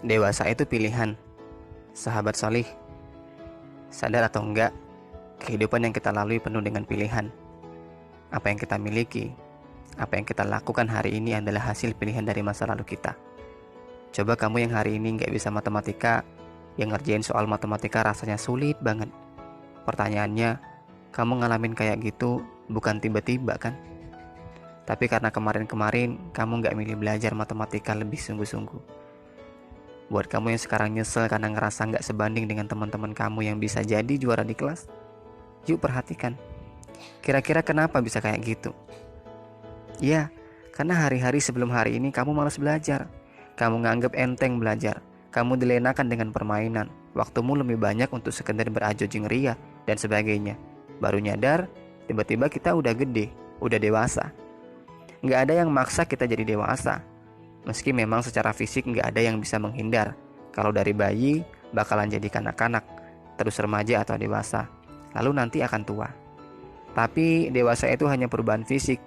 Dewasa itu pilihan. Sahabat solih, sadar atau enggak, kehidupan yang kita lalui penuh dengan pilihan. Apa yang kita miliki, apa yang kita lakukan hari ini adalah hasil pilihan dari masa lalu kita. Coba kamu yang hari ini nggak bisa matematika, yang ngerjain soal matematika rasanya sulit banget. Pertanyaannya, kamu ngalamin kayak gitu bukan tiba-tiba kan? Tapi karena kemarin-kemarin kamu nggak milih belajar matematika lebih sungguh-sungguh. Buat kamu yang sekarang nyesel karena ngerasa nggak sebanding dengan teman-teman kamu yang bisa jadi juara di kelas, yuk perhatikan. Kira-kira kenapa bisa kayak gitu? Ya, karena hari-hari sebelum hari ini kamu malas belajar. Kamu nganggep enteng belajar. Kamu dilenakan dengan permainan. Waktumu lebih banyak untuk sekedar berajojing ria dan sebagainya. Baru nyadar, tiba-tiba kita udah gede, udah dewasa. Nggak ada yang maksa kita jadi dewasa. Meski memang secara fisik nggak ada yang bisa menghindar. Kalau dari bayi, bakalan jadi kanak-kanak, terus remaja atau dewasa, lalu nanti akan tua. Tapi dewasa itu hanya perubahan fisik.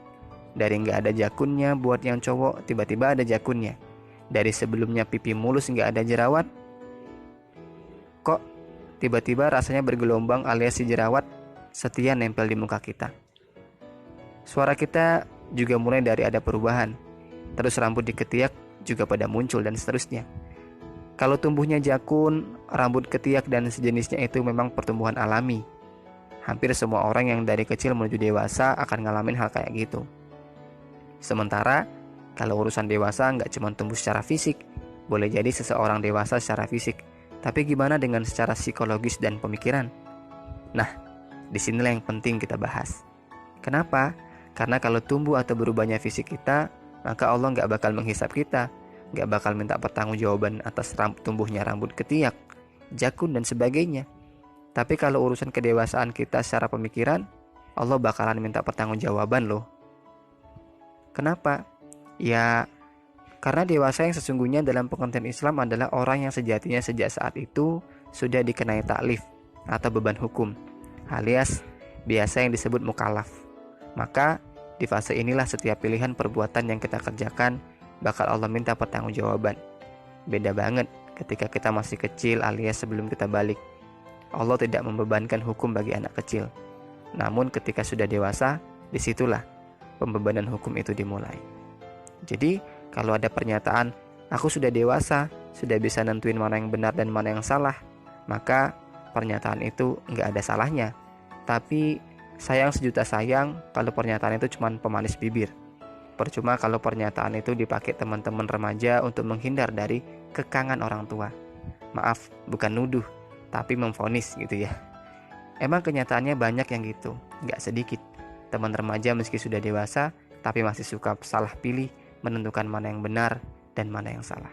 Dari nggak ada jakunnya buat yang cowok, tiba-tiba ada jakunnya. Dari sebelumnya pipi mulus nggak ada jerawat, kok tiba-tiba rasanya bergelombang alias si jerawat setia nempel di muka kita. Suara kita juga mulai dari ada perubahan. Terus rambut di ketiak juga pada muncul dan seterusnya. Kalau tumbuhnya jakun, rambut ketiak dan sejenisnya itu memang pertumbuhan alami. Hampir semua orang yang dari kecil menuju dewasa akan ngalamin hal kayak gitu. Sementara, kalau urusan dewasa nggak cuma tumbuh secara fisik, boleh jadi seseorang dewasa secara fisik, tapi gimana dengan secara psikologis dan pemikiran? Nah, disinilah yang penting kita bahas. Kenapa? Karena kalau tumbuh atau berubahnya fisik kita, maka Allah nggak bakal menghisap kita, nggak bakal minta pertanggungjawaban atas tumbuhnya rambut ketiak, jakun dan sebagainya. Tapi kalau urusan kedewasaan kita secara pemikiran, Allah bakalan minta pertanggungjawaban loh. Kenapa? Ya, karena dewasa yang sesungguhnya dalam pengertian Islam adalah orang yang sejatinya sejak saat itu sudah dikenai taklif atau beban hukum, alias biasa yang disebut mukallaf. Maka di fase inilah setiap pilihan perbuatan yang kita kerjakan bakal Allah minta pertanggungjawaban. Beda banget ketika kita masih kecil alias sebelum kita balik. Allah tidak membebankan hukum bagi anak kecil. Namun ketika sudah dewasa, disitulah pembebanan hukum itu dimulai. Jadi kalau ada pernyataan, aku sudah dewasa, sudah bisa nentuin mana yang benar dan mana yang salah, maka pernyataan itu nggak ada salahnya. Tapi sayang sejuta sayang kalau pernyataan itu cuma pemanis bibir. Percuma kalau pernyataan itu dipakai teman-teman remaja untuk menghindar dari kekangan orang tua. Maaf, bukan nuduh, tapi memvonis gitu ya. Emang kenyataannya banyak yang gitu, nggak sedikit. Teman remaja meski sudah dewasa, tapi masih suka salah pilih, menentukan mana yang benar dan mana yang salah.